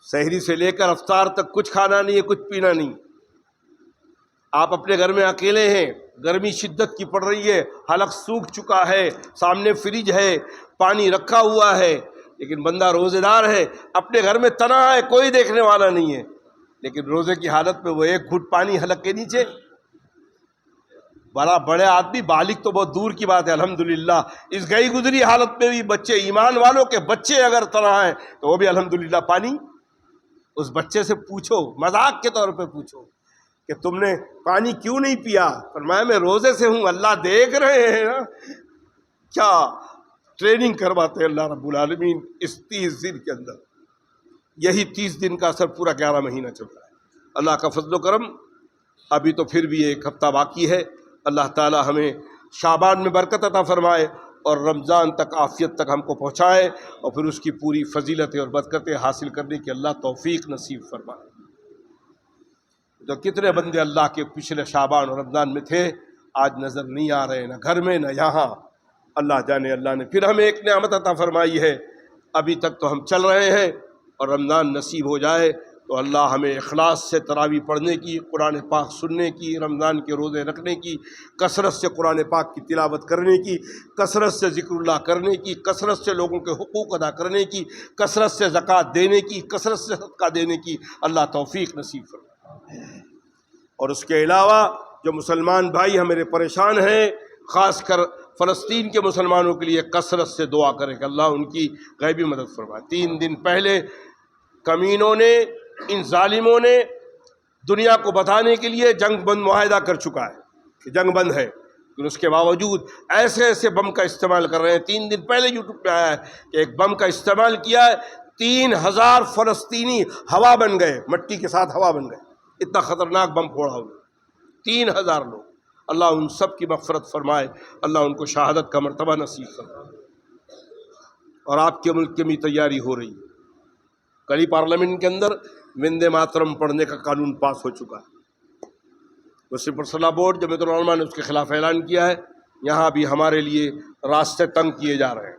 سحری سے لے کر افطار تک کچھ کھانا نہیں ہے، کچھ پینا نہیں۔ آپ اپنے گھر میں اکیلے ہیں، گرمی شدت کی پڑ رہی ہے، حلق سوکھ چکا ہے، سامنے فریج ہے، پانی رکھا ہوا ہے، لیکن بندہ روزے دار ہے، اپنے گھر میں تنہا ہے، کوئی دیکھنے والا نہیں ہے، لیکن روزے کی حالت میں وہ ایک گھٹ پانی حلق کے نیچے۔ بڑے آدمی، بالغ تو بہت دور کی بات ہے، الحمدللہ اس گئی گزری حالت میں بھی بچے، ایمان والوں کے بچے اگر تنہا ہیں تو وہ بھی الحمدللہ پانی۔ اس بچے سے پوچھو، مذاق کے طور پہ پوچھو کہ تم نے پانی کیوں نہیں پیا؟ فرمایا میں روزے سے ہوں، اللہ دیکھ رہے ہیں نا۔ کیا ٹریننگ کرواتے ہیں اللہ رب العالمین اس 30 دن کے اندر۔ یہی 30 دن کا اثر پورا 11 مہینہ چلتا ہے۔ اللہ کا فضل و کرم، ابھی تو پھر بھی 1 ہفتہ باقی ہے۔ اللہ تعالی ہمیں شعبان میں برکت عطا فرمائے اور رمضان تک عافیت تک ہم کو پہنچائے، اور پھر اس کی پوری فضیلتیں اور برکتیں حاصل کرنے کی اللہ توفیق نصیب فرمائے۔ تو کتنے بندے اللہ کے پچھلے شعبان اور رمضان میں تھے، آج نظر نہیں آ رہے، نہ گھر میں نہ یہاں۔ اللہ جانے اللہ نے پھر ہمیں ایک نعمت عطا فرمائی ہے، ابھی تک تو ہم چل رہے ہیں، اور رمضان نصیب ہو جائے تو اللہ ہمیں اخلاص سے تراویح پڑھنے کی، قرآن پاک سننے کی، رمضان کے روزے رکھنے کی، کثرت سے قرآن پاک کی تلاوت کرنے کی، کثرت سے ذکر اللہ کرنے کی، کثرت سے لوگوں کے حقوق ادا کرنے کی، کثرت سے زکوٰۃ دینے کی، کثرت سے صدقہ دینے کی اللہ توفیق نصیب فرمائے۔ اور اس کے علاوہ جو مسلمان بھائی ہمارے پریشان ہیں، خاص کر فلسطین کے مسلمانوں کے لیے کثرت سے دعا کریں کہ اللہ ان کی غیبی مدد فرمائے۔ 3 دن پہلے کمینوں نے، ان ظالموں نے دنیا کو بتانے کے لیے جنگ بند معاہدہ کر چکا ہے کہ جنگ بند ہے، لیکن اس کے باوجود ایسے ایسے بم کا استعمال کر رہے ہیں۔ 3 دن پہلے یوٹیوب پہ آیا ہے کہ ایک بم کا استعمال کیا ہے، 3000 فلسطینی ہوا بن گئے، مٹی کے ساتھ ہوا بن گئے، اتنا خطرناک بم پھوڑا ہوئے 3000 لوگ۔ اللہ ان سب کی مغفرت فرمائے، اللہ ان کو شہادت کا مرتبہ نصیب فرمائے۔ اور آپ کے ملک کی بھی تیاری ہو رہی ہے، کل ہی پارلیمنٹ کے اندر وندے ماترم پڑھنے کا قانون پاس ہو چکا ہے۔ مسلم پرسنل بورڈ جمعیت العلماء نے اس کے خلاف اعلان کیا ہے۔ یہاں بھی ہمارے لیے راستے تنگ کیے جا رہے ہیں،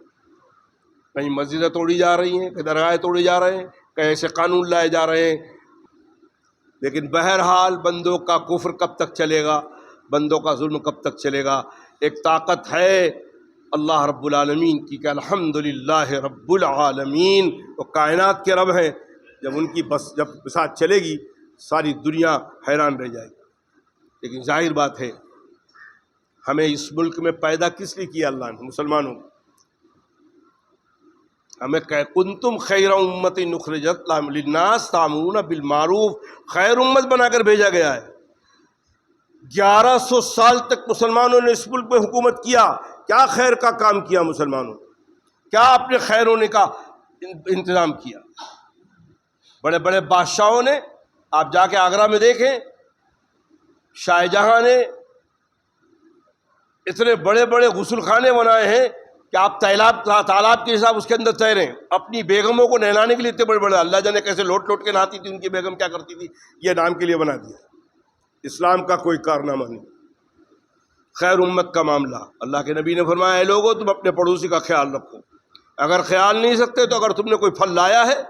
کہیں مسجدیں توڑی جا رہی ہیں، کہیں درگاہیں توڑی جا رہے ہیں، کہیں ایسے قانون لائے جا رہے ہیں، لیکن بہرحال بندوں کا کفر کب تک چلے گا، بندوں کا ظلم کب تک چلے گا؟ ایک طاقت ہے اللہ رب العالمین کی کہ الحمدللہ رب العالمین، وہ کائنات کے رب ہیں، جب ان کی جب بساط چلے گی ساری دنیا حیران رہ جائے گی۔ لیکن ظاہر بات ہے ہمیں اس ملک میں پیدا کس لیے کیا اللہ نے؟ مسلمانوں کو ہمیں کنتم خیر امت اخرجت للناس تأمرون بالمعروف، خیر امت بنا کر بھیجا گیا ہے۔ 1100 سال تک مسلمانوں نے اس ملک میں حکومت کیا، کیا خیر کا کام کیا مسلمانوں؟ کیا اپنے خیر ہونے کا انتظام کیا؟ بڑے بڑے بادشاہوں نے، آپ جا کے آگرہ میں دیکھیں، شاہ جہاں نے اتنے بڑے بڑے غسل خانے بنائے ہیں کہ آپ تالاب کے حساب اس کے اندر تیریں، اپنی بیگموں کو نہلانے کے لیے اتنے بڑے بڑے، اللہ جانے کیسے لوٹ لوٹ کے نہاتی تھی ان کی بیگم، کیا کرتی تھی، یہ نام کے لیے بنا دیا۔ اسلام کا کوئی کارنامہ نہیں، خیر امت کا معاملہ۔ اللہ کے نبی نے فرمایا اے لوگو تم اپنے پڑوسی کا خیال رکھو، اگر خیال نہیں سکتے تو اگر تم نے کوئی پھل لایا ہے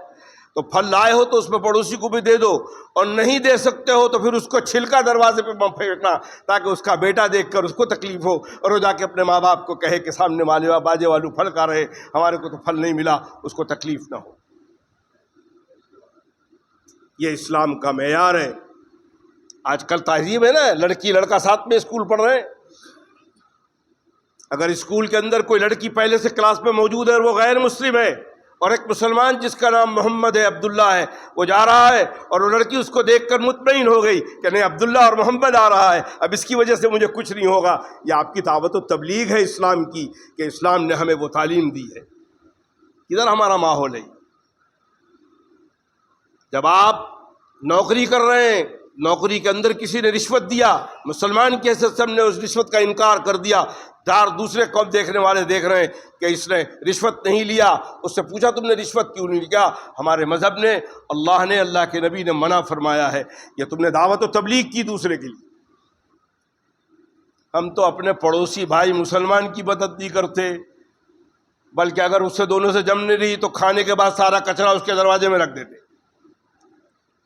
تو پھل لائے ہو تو اس میں پڑوسی کو بھی دے دو، اور نہیں دے سکتے ہو تو پھر اس کو چھلکا دروازے پہ پھینکنا تاکہ اس کا بیٹا دیکھ کر اس کو تکلیف ہو، اور وہ جا کے اپنے ماں باپ کو کہے کہ سامنے والے باجے والو پھل کھا رہے، ہمارے کو تو پھل نہیں ملا، اس کو تکلیف نہ ہو۔ یہ اسلام کا معیار ہے۔ آج کل تہذیب ہے نا، لڑکی لڑکا ساتھ میں اسکول پڑھ رہے ہیں، اگر اسکول کے اندر کوئی لڑکی پہلے سے کلاس میں موجود ہے اور وہ غیر مسلم ہے، اور ایک مسلمان جس کا نام محمد ہے، عبداللہ ہے، وہ جا رہا ہے اور وہ لڑکی اس کو دیکھ کر مطمئن ہو گئی کہ نہیں عبداللہ اور محمد آ رہا ہے، اب اس کی وجہ سے مجھے کچھ نہیں ہوگا، یہ آپ کی دعوت و تبلیغ ہے اسلام کی کہ اسلام نے ہمیں وہ تعلیم دی ہے۔ کدھر ہمارا ماحول ہے؟ جب آپ نوکری کر رہے ہیں، نوکری کے اندر کسی نے رشوت دیا، مسلمان کی حیثیت سے ہم نے اس رشوت کا انکار کر دیا، دوسرے قوم دیکھنے والے دیکھ رہے ہیں کہ اس نے رشوت نہیں لیا، اس سے پوچھا تم نے رشوت کیوں نہیں لیا؟ ہمارے مذہب نے، اللہ نے، اللہ کے نبی نے منع فرمایا ہے کہ تم نے دعوت و تبلیغ کی دوسرے کے لیے۔ ہم تو اپنے پڑوسی بھائی مسلمان کی مدد نہیں کرتے، بلکہ اگر اس سے دونوں سے جم نہیں رہی تو کھانے کے بعد سارا کچرا اس کے دروازے میں رکھ دیتے،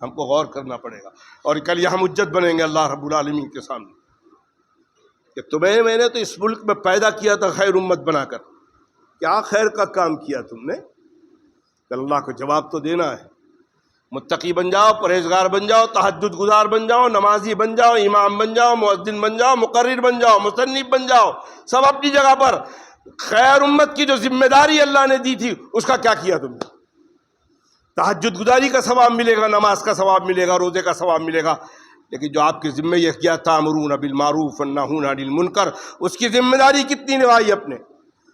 ہم کو غور کرنا پڑے گا، اور کل یہاں حجت بنیں گے اللہ رب العالمین کے سامنے کہ تمہیں میں نے تو اس ملک میں پیدا کیا تھا خیر امت بنا کر، کیا خیر کا کام کیا تم نے؟ کل اللہ کو جواب تو دینا ہے۔ متقی بن جاؤ، پرہیزگار بن جاؤ، تہجد گزار بن جاؤ، نمازی بن جاؤ، امام بن جاؤ، مؤذن بن جاؤ، مقرر بن جاؤ، مصنف بن جاؤ، سب اپنی جگہ پر۔ خیر امت کی جو ذمہ داری اللہ نے دی تھی اس کا کیا کیا تم نے؟ تہجد گزاری کا ثواب ملے گا، نماز کا ثواب ملے گا، روزے کا ثواب ملے گا، لیکن جو آپ کے ذمہ یہ کیا تامرون بالمعروف ونہون عن المنکر، اس کی ذمہ داری کتنی نبھائی اپنے؟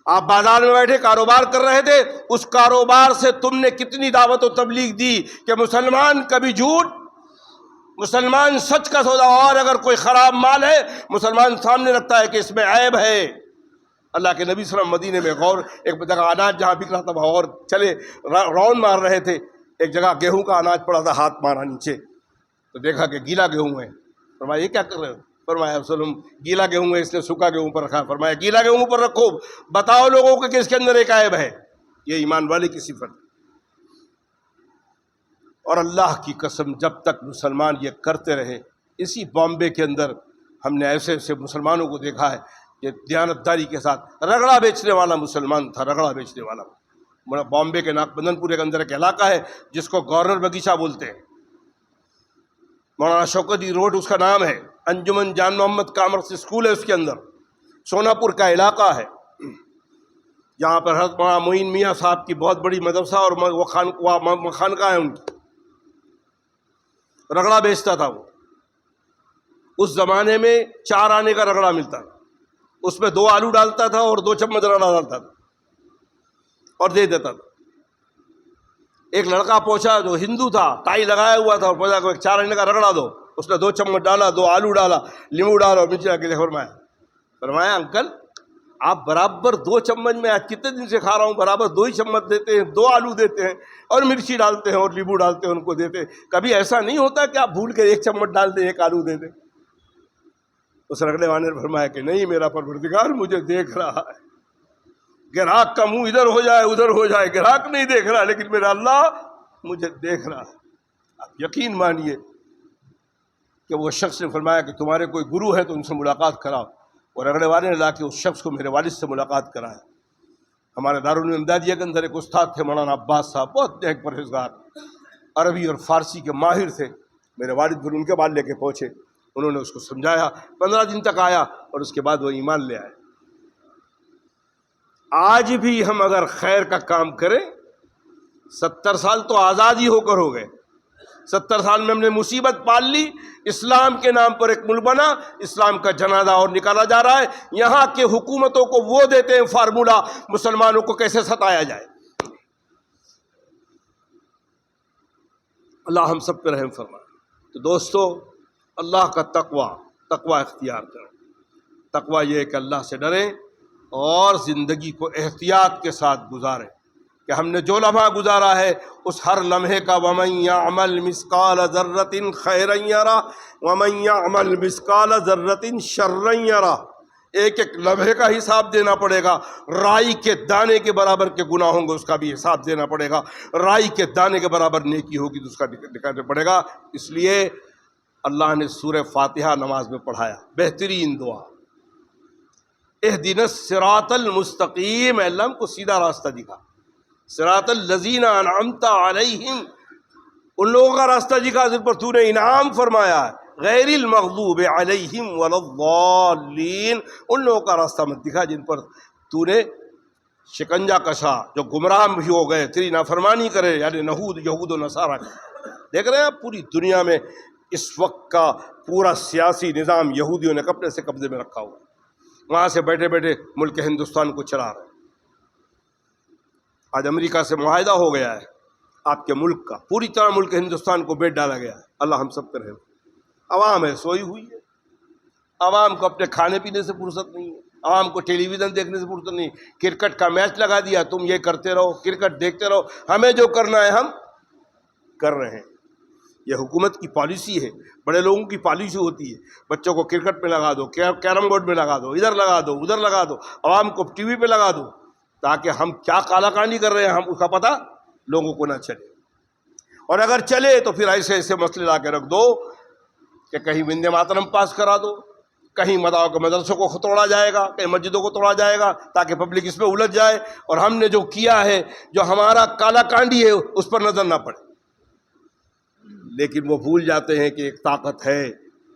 آپ بازار میں بیٹھے کاروبار کر رہے تھے، اس کاروبار سے تم نے کتنی دعوت و تبلیغ دی کہ مسلمان کبھی جھوٹ، مسلمان سچ کا سودا، اور اگر کوئی خراب مال ہے مسلمان سامنے رکھتا ہے کہ اس میں عیب ہے۔ اللہ کے نبی صلی اللہ علیہ وسلم مدینے میں غور، ایک جگہ اناج جہاں بک رہا تھا وہاں اور چلے راؤنڈ مار رہے تھے، ایک جگہ گیہوں کا اناج پڑا تھا، ہاتھ مارا نیچے تو دیکھا کہ گیلا گیہوں ہے، فرمایا یہ کیا کر رہے ہو؟ فرمایا وسلم گیلا گیہوں ہے اس نے سوکھا گیہوں پر رکھا، فرمایا گیلا گیہوں پر رکھو، بتاؤ لوگوں کو کہ اس کے اندر ایک عیب ہے۔ یہ ایمان والے کی صفت۔ اور اللہ کی قسم جب تک مسلمان یہ کرتے رہے، اسی بامبے کے اندر ہم نے ایسے ایسے مسلمانوں کو دیکھا ہے یہ دیانتداری کے ساتھ رگڑا بیچنے والا مسلمان تھا، رگڑا بیچنے والا۔ بامبے کے ناک بندن پورے کے اندر ایک علاقہ ہے جس کو گورنر بگیچہ بولتے ہیں، مولانا شوکت روڈ اس کا نام ہے، انجمن جان محمد کامرس اسکول ہے اس کے اندر، سونا پور کا علاقہ ہے جہاں پر حضرت مولانا معین میاں صاحب کی بہت بڑی مدرسہ اور وہ خانقاہ ہے ان کی۔ رگڑا بیچتا تھا وہ، اس زمانے میں 4 آنے کا رگڑا ملتا تھا، اس میں 2 آلو ڈالتا تھا اور 2 چمچ رگڑا ڈالتا تھا اور دے دیتا تھا۔ ایک لڑکا پہنچا جو ہندو تھا، ٹائی لگایا ہوا تھا، اور پوچھا کہ 4 آنے کا رگڑا دو، اس نے 2 چمچ ڈالا، 2 آلو ڈالا، لیمو ڈالا اور مرچی کے فرمایا انکل آپ برابر 2 چمچ میں آج کتنے دن سے کھا رہا ہوں، برابر 2 ہی چمچ دیتے ہیں، 2 آلو دیتے ہیں اور مرچی ڈالتے ہیں اور لیمو ڈالتے ہیں، ان کو دیتے ہیں، کبھی ایسا نہیں ہوتا کہ آپ بھول کے 1 چمچ ڈال دیں 1 آلو دے دیں؟ اس رگڑے والے نے فرمایا کہ نہیں، میرا پروردگار مجھے دیکھ رہا ہے، گراہک کا منہ ادھر ہو جائے ادھر ہو جائے، گراہک نہیں دیکھ رہا لیکن میرا اللہ مجھے دیکھ رہا ہے۔ آپ یقین مانیے کہ وہ شخص نے فرمایا کہ تمہارے کوئی گرو ہے تو ان سے ملاقات کراؤ، اور رگڑے والے نے لا کے اس شخص کو میرے والد سے ملاقات کرایا۔ ہمارے دارالعلوم امدادیہ کے اندر ایک استاد تھے مولانا عباس صاحب، بہت نیک پرہیزگار، عربی اور فارسی کے ماہر تھے، میرے والد پھر ان کے بعد لے کے پہنچے، انہوں نے اس کو سمجھایا، 15 دن تک آیا اور اس کے بعد وہ ایمان لے آئے۔ آج بھی ہم اگر خیر کا کام کریں، 70 سال تو آزادی ہو کر ہو گئے، 70 سال میں ہم نے مصیبت پال لی، اسلام کے نام پر ایک ملک بنا، اسلام کا جنازہ اور نکالا جا رہا ہے، یہاں کے حکومتوں کو وہ دیتے ہیں فارمولہ مسلمانوں کو کیسے ستایا جائے۔ اللہ ہم سب پہ رحم فرمائے۔ تو دوستو، اللہ کا تقوی اختیار کریں۔ تقوی یہ ہے کہ اللہ سے ڈریں اور زندگی کو احتیاط کے ساتھ گزاریں، کہ ہم نے جو لمحہ گزارا ہے اس ہر لمحے کا وَمَن يَعْمَلْ مِثْقَالَ ذَرَّةٍ خَيْرًا يَرَهُ وَمَن يَعْمَلْ مِثْقَالَ ذَرَّةٍ شَرًّا يَرَهُ۔ ایک ایک لمحے کا حساب دینا پڑے گا، رائی کے دانے کے برابر کے گناہ ہوں گے اس کا بھی حساب دینا پڑے گا، رائی کے دانے کے برابر نیکی ہوگی تو اس کا بھی دکھانا پڑے گا۔ اس لیے اللہ نے سورہ فاتحہ نماز میں پڑھایا، بہترین دعا، اہدنا الصراط المستقیم، اللہ ہم کو سیدھا راستہ دکھا، صراط الذین انعمت علیہم، ان لوگوں کا راستہ دکھا جن پر تو نے انعام فرمایا ہے، غیر المغضوب علیہم ولا الضالین، ان لوگوں کا راستہ مت دکھا جن پر تو نے شکنجہ کشا، جو گمراہ بھی ہو گئے، تیری نافرمانی کرے، یعنی یہود و نصارہ۔ دیکھ رہے ہیں آپ پوری دنیا میں اس وقت کا پورا سیاسی نظام یہودیوں نے اپنے سے قبضے میں رکھا ہوا، وہاں سے بیٹھے بیٹھے ملک ہندوستان کو چلا رہے ہیں۔ آج امریکہ سے معاہدہ ہو گیا ہے آپ کے ملک کا، پوری طرح ملک ہندوستان کو بیٹ ڈالا گیا ہے۔ اللہ ہم سب پر رحم۔ عوام ہے سوئی ہوئی ہے، عوام کو اپنے کھانے پینے سے فرصت نہیں ہے، عوام کو ٹیلی ویژن دیکھنے سے فرصت نہیں، کرکٹ کا میچ لگا دیا، تم یہ کرتے رہو، کرکٹ دیکھتے رہو، ہمیں جو کرنا ہے ہم کر رہے ہیں۔ یہ حکومت کی پالیسی ہے، بڑے لوگوں کی پالیسی ہوتی ہے، بچوں کو کرکٹ میں لگا دو، کیرم بورڈ میں لگا دو، ادھر لگا دو ادھر لگا دو، عوام کو ٹی وی پہ لگا دو، تاکہ ہم کیا کالا کانی کر رہے ہیں ہم اس کا پتہ لوگوں کو نہ چلے۔ اور اگر چلے تو پھر ایسے ایسے مسئلے لا کے رکھ دو کہ کہیں وندے ماترم پاس کرا دو، کہیں مداؤ کے مدرسوں کو توڑا جائے گا، کہیں مسجدوں کو توڑا جائے گا تاکہ پبلک اس میں الجھ جائے، اور ہم نے جو کیا ہے، جو ہمارا کالا کانڈی ہے، اس پر نظر نہ پڑے۔ لیکن وہ بھول جاتے ہیں کہ ایک طاقت ہے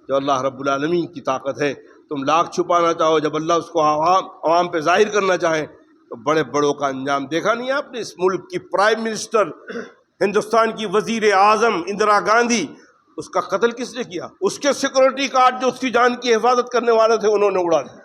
جو اللہ رب العالمین کی طاقت ہے۔ تم لاکھ چھپانا چاہو، جب اللہ اس کو عوام پہ ظاہر کرنا چاہیں تو بڑے بڑوں کا انجام دیکھا نہیں آپ نے؟ اس ملک کی پرائم منسٹر، ہندوستان کی وزیر اعظم اندرا گاندھی، اس کا قتل کس نے کیا؟ اس کے سیکورٹی گارڈ جو اس کی جان کی حفاظت کرنے والے تھے، انہوں نے اڑا دیا۔